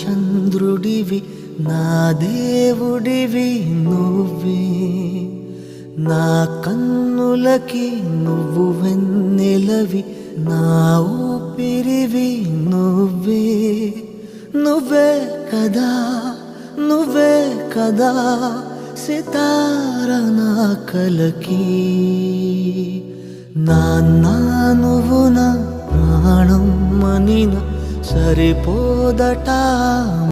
చంద్రుడివి నా దేవుడివి నువ్వే నా కన్నులకి నువ్వు వెన్నెలవి నా ఊపిరివి నువ్వే నువ్వే కదా నువ్వే కదా సితార నా కలకి నాన్నా నువ్వు నా ప్రాణం మనిన సరిపోదట